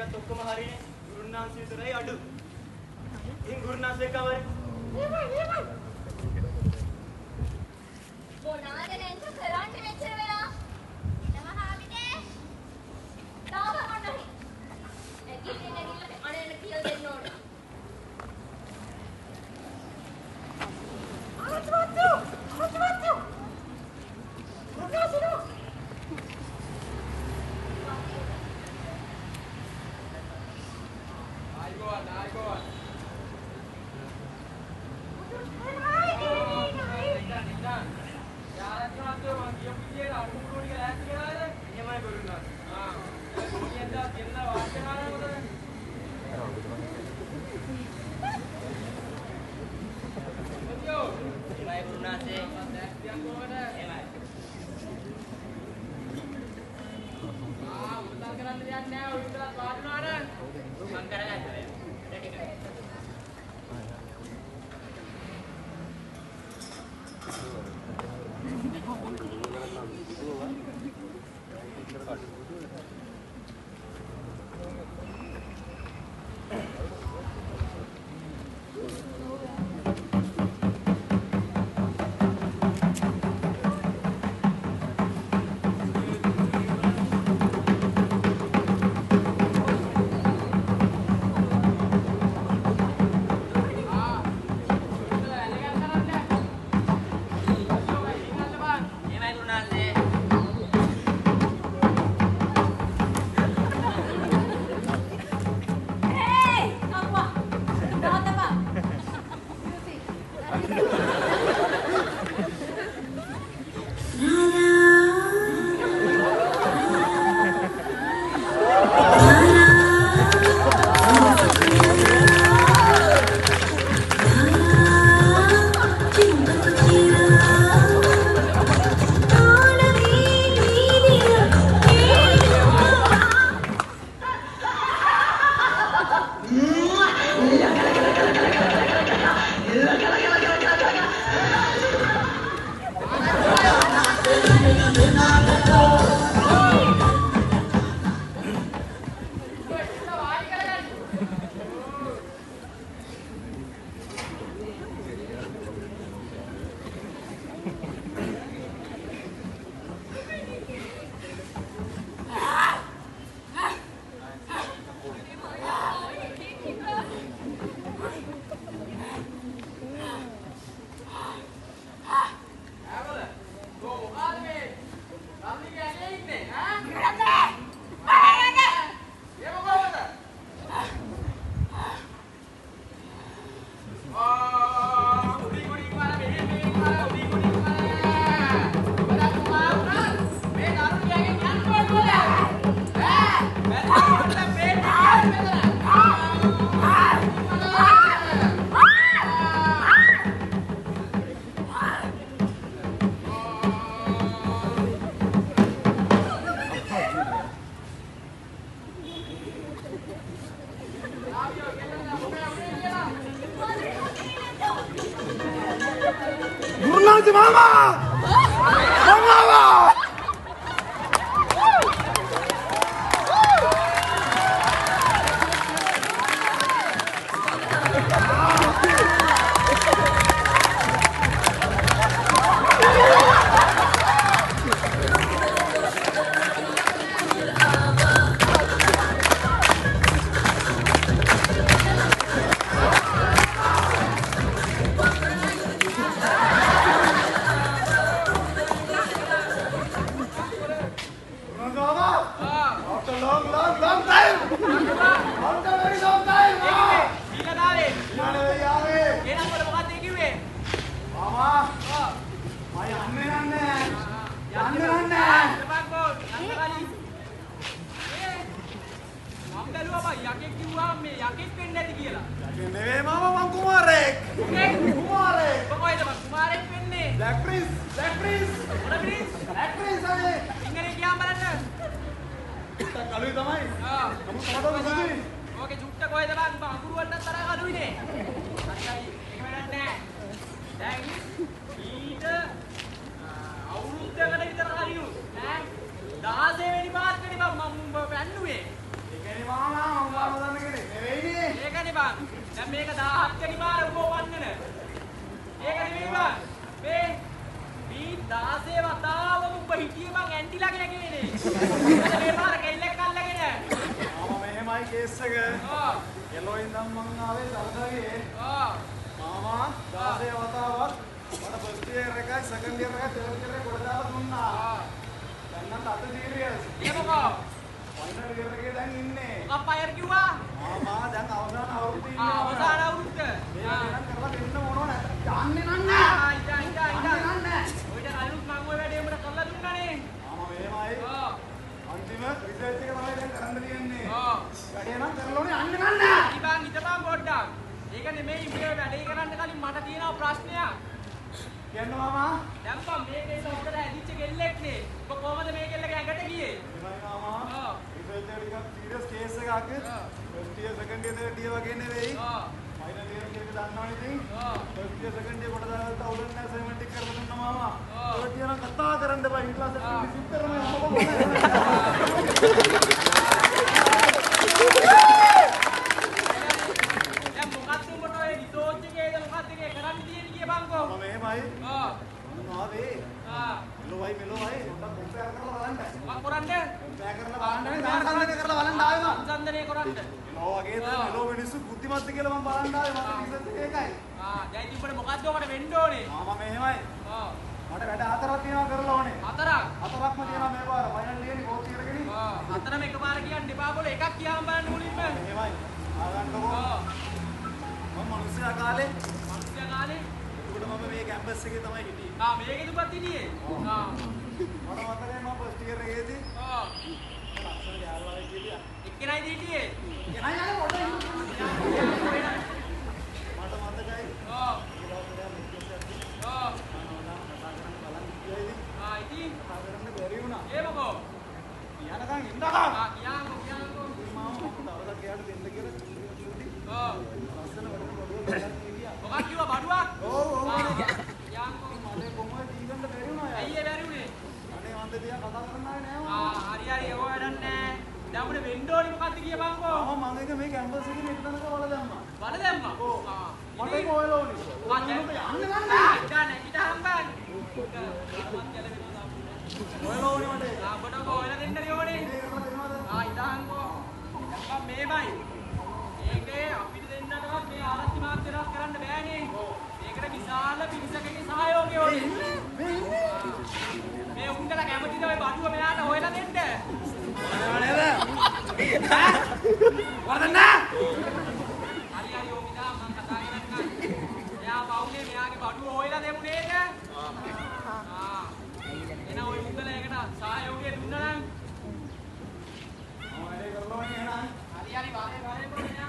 ටිකත් ඔක්කොම හරිනේ. ගුරුනාන්සේ විතරයි අඩු. ඉතින් ගුරුනාන්සේ කවරේ? මොනවාද නැන්ද කරන්නේ මෙච්චර වෙලා? නම හාමිනේ. තාම මොනවද? ඇගිල්ල අනේන කියලා දෙන්න ඕනේ. ආච්චි. මොකක්ද? Maama බං. දැන් මේක 17 වෙනි මාර උඹ වන්නන. ඒක නෙමෙයි බං. මේ 16 වතාවම උඹ හිටියේ මං ඇන්ටිලාගෙන කියන්නේ. මේ මාර කෙල්ලෙක් අල්ලගෙන. මාමා මෙහෙමයි කේස් එක. එළෝ ඉඳන් මං ආවේ සල්ගගේ. මාමා 16 වතාවක් මට ෆස්ට් ඉයර් එකයි සෙකන්ඩ් ඉයර් එකයි තර්ඩ් ඉයර් එකයි කොට දාලා දුන්නා. දැන් නම් අත සීරියස්. ඒකෝ. ෆයිනල් ඉයර් එකේ දැන් ඉන්නේ. මොකක් පයර් කිව්වා? මාමා දැන් අවසාන අවුරුද්ද ඉන්නේ. අවසාන අවුරුද්ද. මේක කරලා දෙන්න ඕන නැත්නම් යන්නේ නැහැ. ඉතින් ඔයිට අලුත් මං ඔය වැඩේ උඹට කරලා දුන්නානේ. මාමා මෙහෙමයි. අන්තිම රිසර්ච් එක තමයි දැන් කරන්න තියෙන්නේ. වැඩේ නම් කරලා ඕනේ යන්නේ නැහැ. ඉතින් හිතපන් පොඩ්ඩක්. ඒක නෙමෙයි උඹේ වැඩේ කරන්න කලින් මට තියෙනවා ප්‍රශ්නයක්. කියන්න මාමා. දැන් මම මේකේ උඩට ඇදිච්ච කෙල්ලෙක්නේ. ඔබ කොහමද මේ කෙල්ලගේ ඇඟට ගියේ? එහෙමයි මාමා. රිසර්ච් එක ටිකක් සීරියස් කේස් එකක්. First year second year third year වගේ නෙවෙයි. ෆයිනල් ඉයර් එකේ දන්නවනේ ඉතින්. ෆස්ට් ඉයර් සෙකන්ඩ් ඉයර් කොට දාලා අවුලක් නැහැ අසයින්මන්ට් එක කරලා දුන්නා මාමා. තර්ඩ් ඉයර් නම් කතා කරන්න බෑ ඉංග්‍රීසි සෙක්ෂන් විසිටරම යන්න සංසන්දනය කරන්න. ඔයගේ මෙලෝ මිනිස්සු බුද්ධිමත්ද කියලා මම බලන්න ආවේ මට රිසර්ච් එකයි. දැන් ඉතින් උඹට මොකද්ද ඔකට වෙන්න ඕනේ? මාමා මෙහෙමයි. මට වැඩ හතරක් තියෙනවා කරලා ඕනේ. හතරක්ම තියෙනවා මේ පාර. ෆයිනල් ඉයරේ කෝස් ඉයර් එකනේ. හතරම එකපාර කියන්න එපා බෝල එකක් කියවම් බලන්න මුලින්ම. මෙහෙමයි. ආගන්නකෝ. මම මිනිස්සයා කාලේ ඒකට මම මේ කැම්පස් එකේ තමයි හිටියේ. මේකෙදි උඹත් හිටියේ. මට මතකයි මම ෆස්ට් ඉයර් එකේදී ලස්සන යාළුවා හිටියා. එක්කෙනයි හිටියේ. එනයි යන්නේ පොඩ්ඩක් මට මතකයි. ඉතින් කරන්න බැරි වුණා. ඒ මොකෝ? යනකම් ඉන්නකම්. කියාංකෝ. මාම දවසක් එයාට දෙන්න කියලා කිව්වා. ලස්සන වැඩ බඩුවක් ගියා. මොකක් කිව්වා බඩුවක්? ඔව්. කියාංකෝ. මට කොහොමද දීගන්න බැරි වුණා යා. අයියේ බැරි උනේ. අනේ මන්ද තියා කතා කරන්න ආවේ නෑ මම. හරි ඕව වැඩක් නෑ. දැන් අපිට වෙන්න ඕනේ මොකද්ද කියපන්කෝ. මම එක මේ කැම්පස් එකේ එක තැනක වල දැම්මා. වල දැම්මා. ඔව්. මට ඒක ඔයලා ඕනේ. යන්නේ නැහැ. ඊට හම්බන්. ඔයලා ඕනේ මට. අපට ඔයලා දෙන්නනේ ඕනේ. ඒක කරලා දෙනවද? ඊට හම්බෝ. දැන් මේමයි. ඒකේ අපිට දෙන්නටවත් මේ ආරච්චි මාත් වෙනස් කරන්න බෑනේ. ඒකට විශාල පිරිසකගේ සහයෝගය ඕනේ. මේ උන්දලා කැමතිද ඔය බඩුව මෙයාට හොයලා දෙන්න? නේද? වරදන්න! හරි යෝගිතා මම කතා කරන්නම්. එයා පවුලේ මෙයාගේ බඩුව හොයලා දෙමු නේද? එන ඔය උන්දලා ඒකට සහයෝගය දුන්නා නම් මම වැඩේ කරලා ඕනේ එහෙනම්. හරි වාරේ කොහොමද?